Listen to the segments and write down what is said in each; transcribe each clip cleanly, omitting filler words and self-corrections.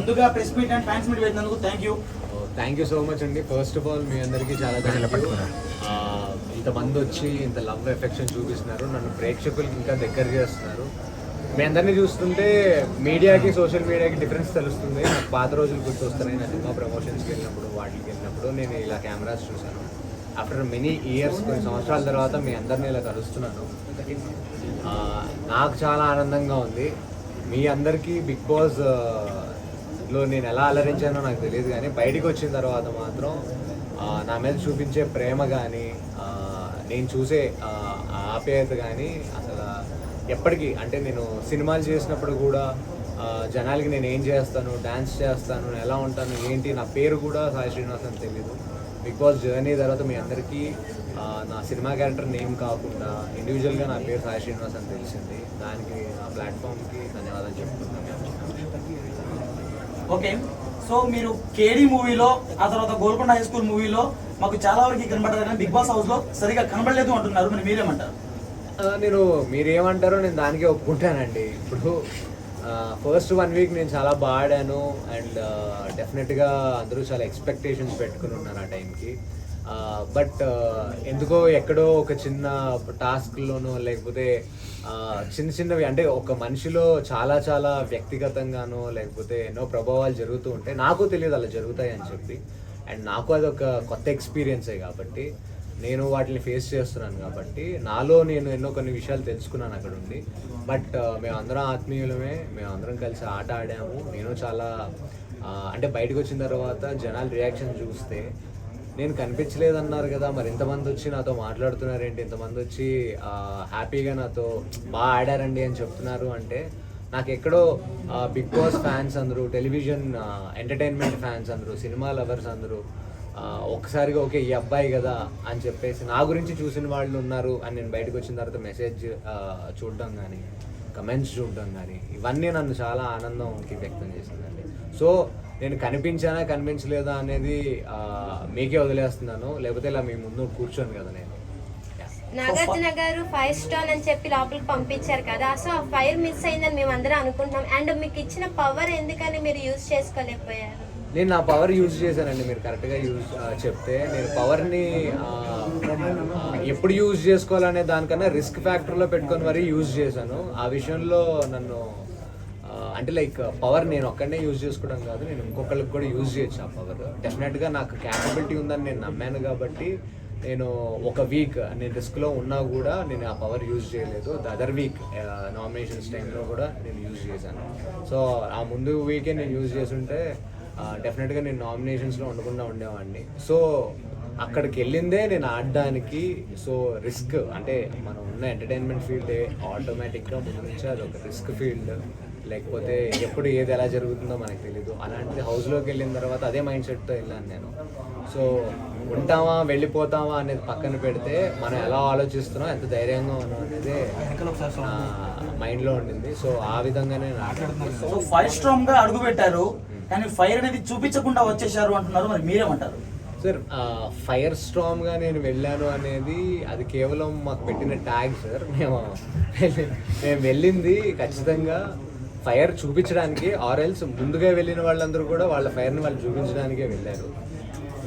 ముందుగా press meet and fans meet పెట్టినందుకు thank you so much అండి. ఫస్ట్ ఆఫ్ ఆల్ మీ అందరికీ చాలా థ్యాంక్ యూ. ఇంతమంది వచ్చి ఇంత లవ్ ఎఫెక్షన్ చూపిస్తున్నారు, నన్ను ప్రేక్షకులకి ఇంకా దగ్గర చేస్తున్నారు. మీ అందరినీ చూస్తుంటే మీడియాకి సోషల్ మీడియాకి డిఫరెన్స్ తెలుస్తుంది. నాకు పాత రోజులు గుర్తొస్తున్నాయి. నా సినిమా ప్రమోషన్స్కి వెళ్ళినప్పుడు వాటికి వెళ్ళినప్పుడు నేను ఇలా కెమెరాస్ చూశాను. ఆఫ్టర్ మెనీ ఇయర్స్, కొన్ని సంవత్సరాల తర్వాత మీ అందరినీ ఇలా కలుస్తున్నాను. నాకు చాలా ఆనందంగా ఉంది. మీ అందరికీ బిగ్ బాస్ లో నేను ఎలా అలరించానో నాకు తెలియదు, కానీ బయటికి వచ్చిన తర్వాత మాత్రం నా మీద చూపించే ప్రేమ కానీ నేను చూసే ఆప్యాయత కానీ అసలు ఎప్పటికీ, అంటే నేను సినిమాలు చేసినప్పుడు కూడా జనాలకి నేను ఏం చేస్తాను, డ్యాన్స్ చేస్తాను, ఎలా ఉంటాను, ఏంటి, నా పేరు కూడా సాయి శ్రీనివాస్ అని తెలీదు. బిగ్ బాస్ జర్నీ తర్వాత మీ అందరికీ నా సినిమా క్యారెక్టర్ నేమ్ కాకుండా ఇండివిజువల్గా నా పేరు సాయి శ్రీనివాస్ అని తెలిసింది. దానికి నా ప్లాట్ఫామ్కి ధన్యవాదాలు చెప్పుకుంటున్నాను. ఓకే, సో మీరు కేడీ మూవీలో, ఆ తర్వాత గోల్కొండ హై స్కూల్ మూవీలో మాకు చాలా వరకు కనబడ్డారు, కానీ బిగ్ బాస్ హౌస్ లో సరిగా కనబడలేదు అంటున్నారు. మరి మీరేమంటారు? నేను మీరేమంటారో నేను దానికే ఒప్పుకుంటానండి. ఇప్పుడు ఫస్ట్ 1 వీక్ నేను చాలా బాగా ఆడాను అండ్ డెఫినెట్గా అందరూ చాలా ఎక్స్పెక్టేషన్స్ పెట్టుకుని ఉన్నారు ఆ టైంకి. బట్ ఎందుకో ఎక్కడో ఒక చిన్న టాస్క్లోనో లేకపోతే చిన్నవి, అంటే ఒక మనిషిలో చాలా చాలా వ్యక్తిగతంగానో లేకపోతే ఎన్నో ప్రభావాలు జరుగుతూ ఉంటాయి. నాకు తెలియదు అలా జరుగుతాయి అని చెప్పి, అండ్ నాకు అది ఒక కొత్త ఎక్స్పీరియన్సే కాబట్టి నేను వాటిని ఫేస్ చేస్తున్నాను. కాబట్టి నాలో నేను ఎన్నో కొన్ని విషయాలు తెలుసుకున్నాను అక్కడ ఉండి. బట్ మేమందరం ఆత్మీయులమే, మేమందరం కలిసి ఆట ఆడాము. నేను చాలా అంటే బయటకు వచ్చిన తర్వాత జనాల రియాక్షన్ చూస్తే నేను కనిపించలేదన్నారు కదా, మరి ఇంతమంది వచ్చి నాతో మాట్లాడుతున్నారేంటి, ఇంతమంది వచ్చి హ్యాపీగా నాతో బాగా ఆడారండి అని చెప్తున్నారు అంటే నాకు ఎక్కడో బిగ్ బాస్ ఫ్యాన్స్ అందరూ, టెలివిజన్ ఎంటర్టైన్మెంట్ ఫ్యాన్స్ అందరూ, సినిమా లవర్స్ అందరూ ఒక్కసారిగా ఓకే ఈ అబ్బాయి కదా అని చెప్పేసి నా గురించి చూసిన వాళ్ళు ఉన్నారు అని నేను బయటకు వచ్చిన తర్వాత మెసేజ్ చూడడం కానీ కమెంట్స్ చూడడం కానీ ఇవన్నీ నన్ను చాలా ఆనందంకి వ్యక్తం చేసిందండి. సో నేను కనిపించలేదా అనేది మీకే వదిలేస్తున్నాను, లేకపోతే ఇలా మీ ముందు కూర్చోను కదా నేను. నాగార్జున గారు 5 స్టార్ అని చెప్పి లోపలికి పంపించారు కదా, సో ఆ ఫైర్ మిస్ అయిందని మేము అందరం అనుకుంటున్నాం. అండ్ మీకు ఇచ్చిన పవర్ ఎందుకని మీరు యూజ్ చేసుకోలేకపోయారు? నేను నా పవర్ యూజ్ చేశానండి. మీరు కరెక్ట్గా చెప్తే నేను పవర్ని ఎప్పుడు యూజ్ చేసుకోవాలనే దానికన్నా రిస్క్ ఫ్యాక్టర్లో పెట్టుకొని మరీ యూజ్ చేశాను. ఆ విషయంలో నన్ను అంటే లైక్ పవర్ నేను ఒక్కడనే యూజ్ చేసుకోవడం కాదు, నేను ఇంకొకరికి కూడా యూజ్ చేయొచ్చు. ఆ పవర్ డెఫినెట్గా నాకు క్యాపబిలిటీ ఉందని నేను నమ్మాను కాబట్టి నేను ఒక వీక్ నేను రిస్క్లో ఉన్నా కూడా నేను ఆ పవర్ యూజ్ చేయలేదు. ద అదర్ వీక్ నామినేషన్స్ టైంలో కూడా నేను యూజ్ చేశాను. సో ఆ ముందు వీకే నేను యూజ్ చేస్తుంటే డెఫినెట్గా నేను నామినేషన్స్లో ఉండకుండా ఉండేవాడిని. సో అక్కడికి వెళ్ళిందే నేను ఆడడానికి. సో రిస్క్ అంటే మనం ఉన్న ఎంటర్టైన్మెంట్ ఫీల్డే ఆటోమేటిక్గా ముందు నుంచి అది ఒక రిస్క్ ఫీల్డ్, లేకపోతే ఎప్పుడు ఏది ఎలా జరుగుతుందో మనకు తెలీదు. అలాంటిది హౌస్లోకి వెళ్ళిన తర్వాత అదే మైండ్ సెట్తో వెళ్ళాను నేను. సో ఉంటామా వెళ్ళిపోతామా అనేది పక్కన పెడితే మనం ఎలా ఆలోచిస్తున్నాం, ఎంత ధైర్యంగా ఉన్నాం అనేది మైండ్లో ఉండింది. సో ఆ విధంగానే సో 5 స్ట్రాంగ్ గా అడుగు పెట్టారు, కానీ ఫైర్ అనేది చూపించకుండా వచ్చేసారు అంటున్నారు. మరి మీరేమంటారు? సార్ ఫైర్ స్ట్రాంగ్గా నేను వెళ్ళాను అనేది అది కేవలం మాకు పెట్టిన ట్యాగ్ సార్. మేము వెళ్ళింది ఖచ్చితంగా ఫైర్ చూపించడానికి, ఆర్ ఎల్స్ ముందుగా వెళ్ళిన వాళ్ళందరూ కూడా వాళ్ళ ఫైర్ని వాళ్ళు చూపించడానికే వెళ్ళారు.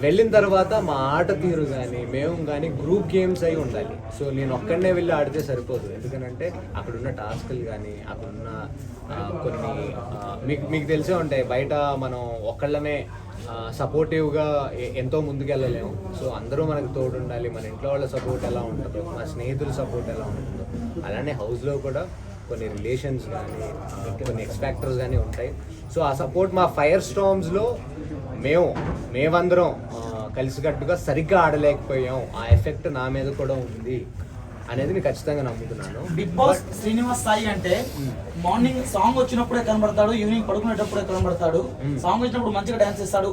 వెళ్ళిన తర్వాత మా ఆట తీరు కానీ మేము కానీ గ్రూప్ గేమ్స్ అయి ఉండాలి. సో నేను ఒక్కడనే వెళ్ళి ఆడితే సరిపోదు, ఎందుకంటే అక్కడున్న టాస్క్లు కానీ అక్కడున్న కొన్ని మీకు తెలిసే ఉంటాయి. బయట మనం ఒక్కళ్ళమే సపోర్టివ్గా ఎంతో ముందుకెళ్ళలేము. సో అందరూ మనకు తోడు ఉండాలి. మన ఇంట్లో వాళ్ళ సపోర్ట్ ఎలా ఉంటుందో, మన స్నేహితుల సపోర్ట్ ఎలా ఉంటుందో, అలానే హౌస్లో కూడా కొన్ని రిలేషన్స్ కానీ కొన్ని ఎక్స్పెక్టర్స్ కానీ ఉంటాయి. సో ఆ సపోర్ట్ మా ఫైర్ స్టార్మ్స్లో మేమందరం కలిసికట్టుగా సరిగ్గా ఆడలేకపోయాం, ఆ ఎఫెక్ట్ నా మీద కూడా ఉంది అనేది నేను ఖచ్చితంగా నమ్ముతున్నాను. బిగ్ బాస్ శ్రీనివాస్ సాయి అంటే మార్నింగ్ సాంగ్ వచ్చినప్పుడే కనబడతాడు, ఈవినింగ్ పడుకునేటప్పుడే కనబడతాడు, సాంగ్ వచ్చినప్పుడు మంచిగా డాన్స్ చేస్తాడు.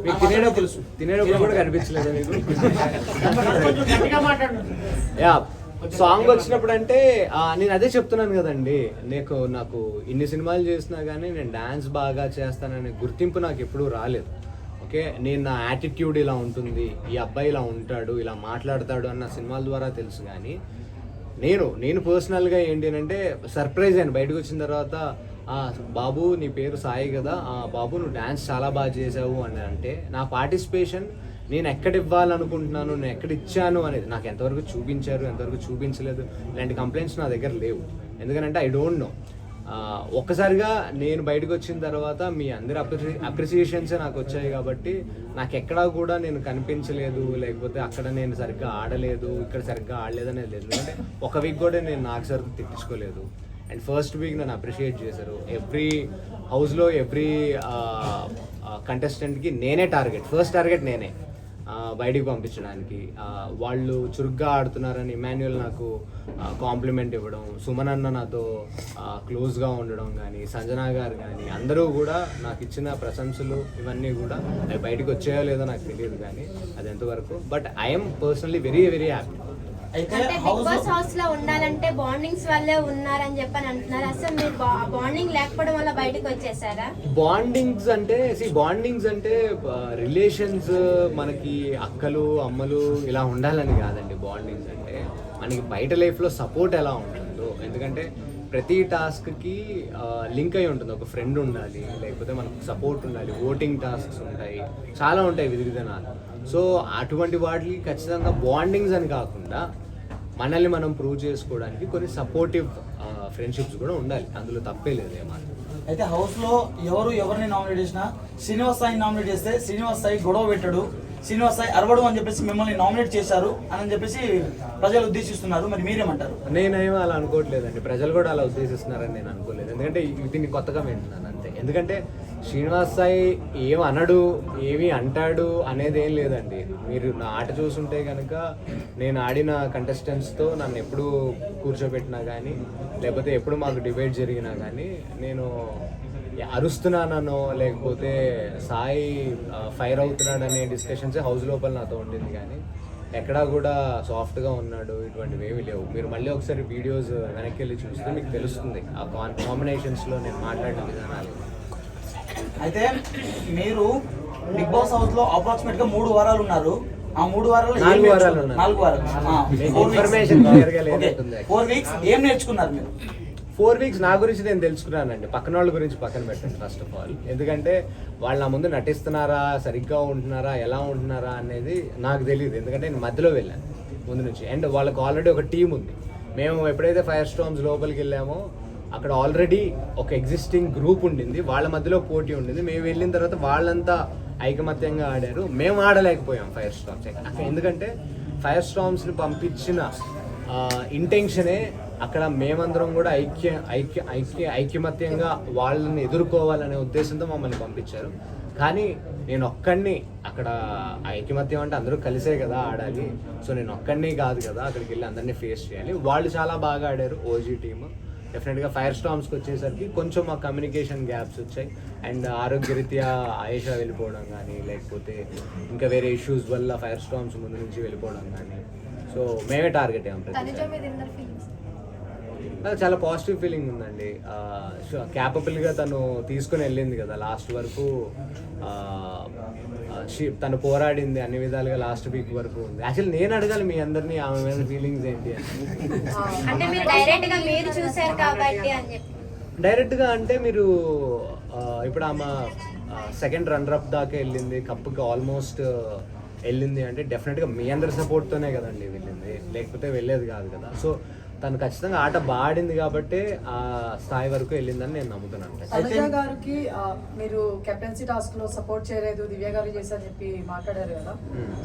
తినేటప్పుడు కూడా కనిపించలేదు యా సాంగ్ వచ్చినప్పుడు అంటే నేను అదే చెప్తున్నాను కదండి. నాకు ఇన్ని సినిమాలు చేసినా కానీ నేను డాన్స్ బాగా చేస్తాననే గుర్తింపు నాకు ఎప్పుడూ రాలేదు. ఓకే, నేను నా యాటిట్యూడ్ ఇలా ఉంటుంది, ఈ అబ్బాయి ఇలా ఉంటాడు, ఇలా మాట్లాడతాడు అన్న సినిమాల ద్వారా తెలుసు. కానీ నేను పర్సనల్గా ఏంటి అంటే సర్ప్రైజ్ అయ్యాను. బయటకు వచ్చిన తర్వాత బాబు నీ పేరు సాయి కదా, బాబు నువ్వు డ్యాన్స్ చాలా బాగా చేసావు అని అంటే నా పార్టిసిపేషన్ నేను ఎక్కడ ఇవ్వాలనుకుంటున్నాను, నేను ఎక్కడ ఇచ్చాను అనేది నాకు ఎంతవరకు చూపించారు, ఎంతవరకు చూపించలేదు, ఇలాంటి కంప్లైంట్స్ నా దగ్గర లేవు. ఎందుకంటే ఐ డోంట్ నో, ఒక్కసారిగా నేను బయటకు వచ్చిన తర్వాత మీ అందరి అప్రిసియేషన్సే నాకు వచ్చాయి కాబట్టి నాకు ఎక్కడా కూడా నేను కనిపించలేదు, లేకపోతే అక్కడ నేను సరిగ్గా ఆడలేదు, ఇక్కడ సరిగ్గా ఆడలేదు అనేది లేదు. ఎందుకంటే ఒక వీక్ కూడా నేను నాకు సరిగ్గా తిట్టించుకోలేదు. అండ్ ఫస్ట్ వీక్ నన్ను అప్రిషియేట్ చేశారు. ఎవ్రీ హౌస్లో ఎవ్రీ కంటెస్టెంట్కి నేనే టార్గెట్, ఫస్ట్ టార్గెట్ నేనే బయటికి పంపించడానికి. వాళ్ళు చురుగ్గా ఆడుతున్నారని ఇమాన్యుయల్ నాకు కాంప్లిమెంట్ ఇవ్వడం, సుమన్ అన్న నాతో క్లోజ్గా ఉండడం కానీ, సంజనా గారు కానీ అందరూ కూడా నాకు ఇచ్చిన ప్రశంసలు ఇవన్నీ కూడా అవి బయటకు వచ్చాయో లేదో నాకు తెలియదు కానీ అది ఎంతవరకు. But I'm personally very very happy. అయితే అంటే బిగ్ బాస్ హౌస్ లో ఉండాలంటే బాండింగ్స్ వల్లే ఉన్నారని చెప్పని అంటున్నారు. అసలు మీరు బాండింగ్ లేకపోవడం వల్ల బయటకు వచ్చేసారా? బాండింగ్స్ అంటే రిలేషన్స్, మనకి అక్కలు అమ్మలు ఇలా ఉండాలని కాదండి. బాండింగ్స్ అంటే మనకి బయట లైఫ్లో సపోర్ట్ ఎలా ఉంటుందో, ఎందుకంటే ప్రతి టాస్క్కి లింక్ అయి ఉంటుంది. ఒక ఫ్రెండ్ ఉండాలి, లేకపోతే మనకు సపోర్ట్ ఉండాలి, ఓటింగ్ టాస్క్స్ ఉంటాయి, చాలా ఉంటాయి విధి విధానాలు. సో అటువంటి వాటికి ఖచ్చితంగా బాండింగ్స్ అని కాకుండా మనల్ని మనం ప్రూవ్ చేసుకోవడానికి కొన్ని సపోర్టివ్ ఫ్రెండ్షిప్స్ కూడా ఉండాలి, అందులో తప్పే లేదు ఏమాత్రం. అయితే హౌస్లో ఎవరిని నామినేట్ చేసినా శ్రీనివాస్ సాయి నామినేట్ చేస్తే శ్రీనివాస్ సాయి గొడవ పెట్టడు, శ్రీనివాస్ సాయి అరవడు అని చెప్పేసి మిమ్మల్ని నామినేట్ చేశారు అని చెప్పేసి ప్రజలు ఉద్దేశిస్తున్నారు. మరి మీరేమంటారు? నేనేమో అలా అనుకోవట్లేదండి, ప్రజలు కూడా అలా ఉద్దేశిస్తున్నారని నేను అనుకోలేదు. ఎందుకంటే దీన్ని కొత్తగా వింటున్నాను అంతే. ఎందుకంటే శ్రీనివాస్ సాయి ఏం అనడు, ఏమి అంటాడు అనేది ఏం లేదండి. మీరు నా ఆట చూసుంటే కనుక నేను ఆడిన కంటెస్టెంట్స్తో నన్ను ఎప్పుడు కూర్చోబెట్టినా కానీ, లేకపోతే ఎప్పుడు మాకు డిబేట్ జరిగినా కానీ నేను అరుస్తున్నానో లేకపోతే సాయి ఫైర్ అవుతున్నాడనే డిస్కషన్స్ హౌస్ లోపల నాతో ఉండింది కానీ ఎక్కడా కూడా సాఫ్ట్గా ఉన్నాడు ఇటువంటివి ఏమీ లేవు. మీరు మళ్ళీ ఒకసారి వీడియోస్ వెనక్కి వెళ్ళి చూస్తే మీకు తెలుస్తుంది ఆ కాంబినేషన్స్లో నేను మాట్లాడిన విధానాలు. అయితే మీరు బిగ్ బాస్ హౌస్ లో అప్రాక్సిమేట్ గా 3 వారాలు ఉన్నారు. ఆ 3 వారాలు 4 వారాలు ఉన్నారు. 4 వారాలు ఇన్ఫర్మేషన్ క్లియర్ గా లేనట్టుంది. 4 వీక్స్ ఏం నేర్చుకున్నారు మీరు? 4 వీక్స్ నా గురించి నేను తెలుసుకున్నానండి, పక్కన వాళ్ళ గురించి పక్కన పెట్టండి ఫస్ట్ ఆఫ్ ఆల్. ఎందుకంటే వాళ్ళు నా ముందు నటిస్తున్నారా, సరిగ్గా ఉంటున్నారా, ఎలా ఉంటున్నారా అనేది నాకు తెలియదు. ఎందుకంటే నేను మధ్యలో వెళ్ళాను ముందు నుంచి. అండ్ వాళ్ళకి ఆల్రెడీ ఒక టీం ఉంది. మేము ఎప్పుడైతే ఫైర్ స్టార్మ్స్ లోపలికి వెళ్ళామో అక్కడ ఆల్రెడీ ఒక ఎగ్జిస్టింగ్ గ్రూప్ ఉండింది, వాళ్ళ మధ్యలో పోటీ ఉండింది. మేము వెళ్ళిన తర్వాత వాళ్ళంతా ఐకమత్యంగా ఆడారు, మేము ఆడలేకపోయాం ఫైర్ స్టార్మ్స్. ఎందుకంటే ఫైర్ స్టార్మ్స్ని పంపించిన ఇంటెన్షనే అక్కడ మేమందరం కూడా ఐక్యమత్యంగా వాళ్ళని ఎదుర్కోవాలనే ఉద్దేశంతో మమ్మల్ని పంపించారు. కానీ నేను ఒక్కడిని అక్కడ ఐకమత్యం అంటే అందరూ కలిసే కదా ఆడాలి. సో నేను ఒక్కడిని కాదు కదా అక్కడికి వెళ్ళి అందరినీ ఫేస్ చేయాలి. వాళ్ళు చాలా బాగా ఆడారు ఓజీ టీమ్. డెఫినెట్గా ఫైర్ స్టార్మ్స్కి వచ్చేసరికి కొంచెం మా కమ్యూనికేషన్ గ్యాప్స్ వచ్చాయి. అండ్ ఆరోగ్యరీత్యా ఆయేషా వెళ్ళిపోవడం కానీ, లేకపోతే ఇంకా వేరే ఇష్యూస్ వల్ల ఫైర్ స్టార్మ్స్ ముందు నుంచి వెళ్ళిపోవడం కానీ, సో మేమే టార్గెట్ అయ్యాం. చాలా పాజిటివ్ ఫీలింగ్ ఉందండి. క్యాపబుల్గా తను తీసుకుని వెళ్ళింది కదా లాస్ట్ వరకు, తను పోరాడింది అన్ని విధాలుగా లాస్ట్ వీక్ వరకు ఉంది. యాక్చువల్లీ నేను అడగాలి మీ అందరినీ ఆమె మీద ఫీలింగ్స్ ఏంటి అని. డైరెక్ట్గా అంటే మీరు ఇప్పుడు ఆమె సెకండ్ రన్నర్ అప్ దాకా వెళ్ళింది, కప్పుకి ఆల్మోస్ట్ వెళ్ళింది అంటే డెఫినెట్గా మీ అందరి సపోర్ట్తోనే కదండి వెళ్ళింది, లేకపోతే వెళ్ళేది కాదు కదా. సో తను ఖచ్చితంగా ఆట బాడింది కాబట్టి ఆ స్థాయి వరకు వెళ్ళిందని నేను నమ్ముతున్నాను. తనుజ గారికి మీరు కెప్టెన్సీ టాస్క్ లో సపోర్ట్ చేయలేదు, దివ్య గారు చేశారని చెప్పి మాట్లాడారు కదా,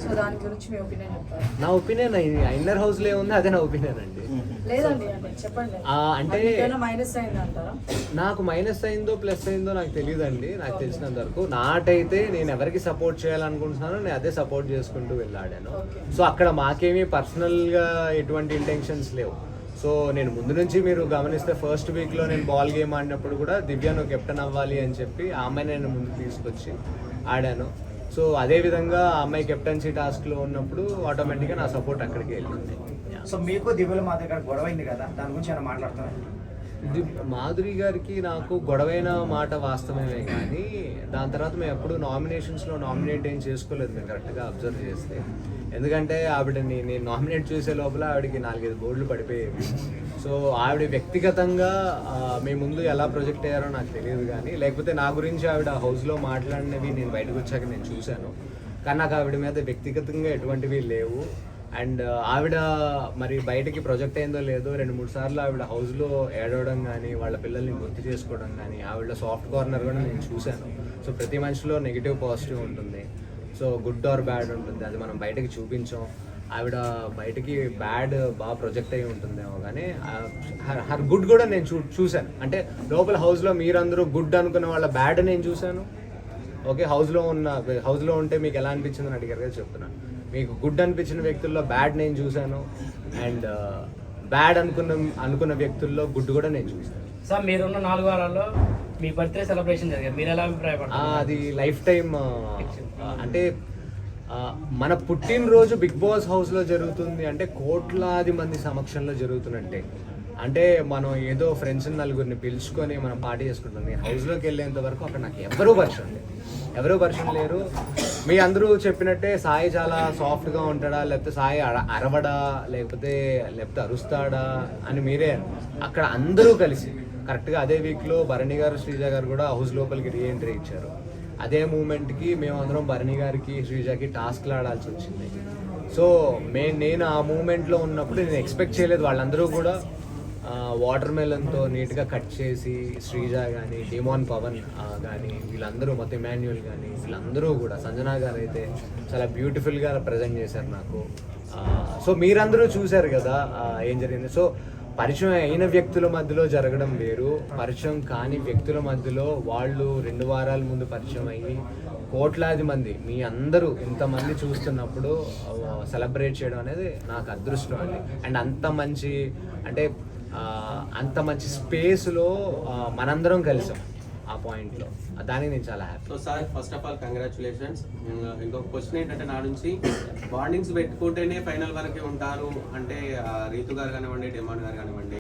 సో దాని గురించి మీ ఒపీనియన్ చెప్తారు? నా ఒపీనియన్ ఇన్నర్ హౌస్ లో ఉంది, అదే నా ఒపీనియన్ అండి. లేదండి అంటే చెప్పండి. అంటే మైనస్ అయింది అంటారా? నాకు మైనస్ అయిందో ప్లస్ అయిందో నాకు తెలియదండి. నాకు తెలిసినంత వరకు నా ఆట అయితే నేను ఎవరికి సపోర్ట్ చేయాలనుకుంటున్నానో నేను అదే సపోర్ట్ చేసుకుంటూ వెళ్ళాడాను. సో అక్కడ మాకేమీ పర్సనల్ గా ఎటువంటి ఇంటెన్షన్స్ లేవు. సో నేను ముందు నుంచి మీరు గమనిస్తే ఫస్ట్ వీక్లో నేను బాల్ గేమ్ ఆడినప్పుడు కూడా దివ్య నువ్వు కెప్టెన్ అవ్వాలి అని చెప్పి ఆ అమ్మాయి నేను ముందు తీసుకొచ్చి ఆడాను. సో అదేవిధంగా ఆ అమ్మాయి కెప్టెన్సీ టాస్క్లో ఉన్నప్పుడు ఆటోమేటిక్గా నా సపోర్ట్ అక్కడికి వెళ్ళింది. సో మీకు దివ్యల మాధవి గారికి గొడవ అయింది కదా, దాని గురించి ఏమైనా మాట్లాడుతున్నారు? మాధురి గారికి నాకు గొడవైన మాట వాస్తవమే, కానీ దాని తర్వాత మేము ఎప్పుడు నామినేషన్స్లో నామినేట్ ఏం చేసుకోలేదు మేము కరెక్ట్గా అబ్జర్వ్ చేస్తే. ఎందుకంటే ఆవిడని నేను నామినేట్ చేసే లోపల ఆవిడకి 4-5 బోర్డులు పడిపోయేవి. సో ఆవిడ వ్యక్తిగతంగా మీ ముందు ఎలా ప్రొజెక్ట్ అయ్యారో నాకు తెలియదు, కానీ లేకపోతే నా గురించి ఆవిడ హౌస్లో మాట్లాడినవి నేను బయటకు వచ్చాక నేను చూశాను, కానీ నాకు ఆవిడ మీద వ్యక్తిగతంగా ఎటువంటివి లేవు. అండ్ ఆవిడ మరి బయటకి ప్రొజెక్ట్ అయిందో లేదో 2-3 సార్లు ఆవిడ హౌస్లో ఏడవడం కానీ వాళ్ళ పిల్లల్ని గుర్తు చేసుకోవడం కానీ ఆవిడ సాఫ్ట్ కార్నర్ కూడా నేను చూశాను. సో ప్రతి మనిషిలో నెగిటివ్ పాజిటివ్ ఉంటుంది, సో గుడ్ ఆర్ బ్యాడ్ ఉంటుంది, అది మనం బయటకి చూపించాం. ఆవిడ బయటకి బ్యాడ్ బాగా ప్రొజెక్ట్ అయి ఉంటుందేమో, కానీ హర్ గుడ్ కూడా నేను చూశాను. అంటే లోపల హౌస్లో మీరందరూ గుడ్ అనుకున్న వాళ్ళ బ్యాడ్ నేను చూశాను. ఓకే, హౌస్లో ఉంటే మీకు ఎలా అనిపించిందని అడిగారు కదా, చెప్తున్నాను. మీకు గుడ్ అనిపించిన వ్యక్తుల్లో బ్యాడ్ నేను చూశాను, అండ్ బ్యాడ్ అనుకున్న వ్యక్తుల్లో గుడ్ కూడా నేను చూశాను. సార్ మీరున్న 4 వారాల్లో మీ బర్త్డే సెలబ్రేషన్ జరిగారు, మీరు ఎలా అభిప్రాయపడతారు? అది లైఫ్ టైం. అంటే మన పుట్టినరోజు బిగ్ బాస్ హౌస్లో జరుగుతుంది అంటే కోట్లాది మంది సమక్షంలో జరుగుతున్నట్టే. అంటే మనం ఏదో ఫ్రెండ్స్ నలుగురిని పిలుచుకొని మనం పార్టీ చేసుకుంటాం. నేను హౌస్లోకి వెళ్ళేంత వరకు అక్కడ నాకు ఎవరూ పరిచయం లేరు. మీ అందరూ చెప్పినట్టే సాయి చాలా సాఫ్ట్గా ఉంటాడా, లేకపోతే సాయి అరవడా, లేకపోతే అరుస్తాడా అని మీరే అక్కడ అందరూ కలిసి కరెక్ట్గా అదే వీక్లో భరణి గారు శ్రీజ గారు కూడా హౌస్ లోపలికి రీఎంట్రీ ఇచ్చారు. అదే మూమెంట్కి మేమందరం భరణి గారికి శ్రీజకి టాస్క్లు ఆడాల్సి వచ్చింది. సో నేను ఆ మూమెంట్లో ఉన్నప్పుడు నేను ఎక్స్పెక్ట్ చేయలేదు వాళ్ళందరూ కూడా వాటర్ మెలన్తో నీట్గా కట్ చేసి శ్రీజ కానీ డిమాన్ పవన్ కానీ వీళ్ళందరూ మొత్తం ఇమాన్యుయల్ కానీ వీళ్ళందరూ కూడా సంజనా గారు అయితే చాలా బ్యూటిఫుల్గా ప్రజెంట్ చేశారు నాకు. సో మీరందరూ చూశారు కదా ఏం జరిగింది. సో పరిచయం అయిన వ్యక్తుల మధ్యలో జరగడం వేరు, పరిచయం కాని వ్యక్తుల మధ్యలో వాళ్ళు 2 వారాల ముందు పరిచయం అయ్యి కోట్లాది మంది మీ అందరూ ఇంతమంది చూస్తున్నప్పుడు సెలబ్రేట్ చేయడం అనేది నాకు అదృష్టం అండి. అండ్ అంత మంచి స్పేస్లో మనందరం కలిసాం ఆ పాయింట్లో, దానికి నేను చాలా happy. So sir first of all congratulations. ఇంకొక క్వశ్చన్ ఏంటంటే నా నుంచి, బాండింగ్స్ పెట్టుకుంటేనే ఫైనల్ వరకే ఉంటారు అంటే రీతు గారు కానివ్వండి, డిమాండ్ గారు కానివ్వండి,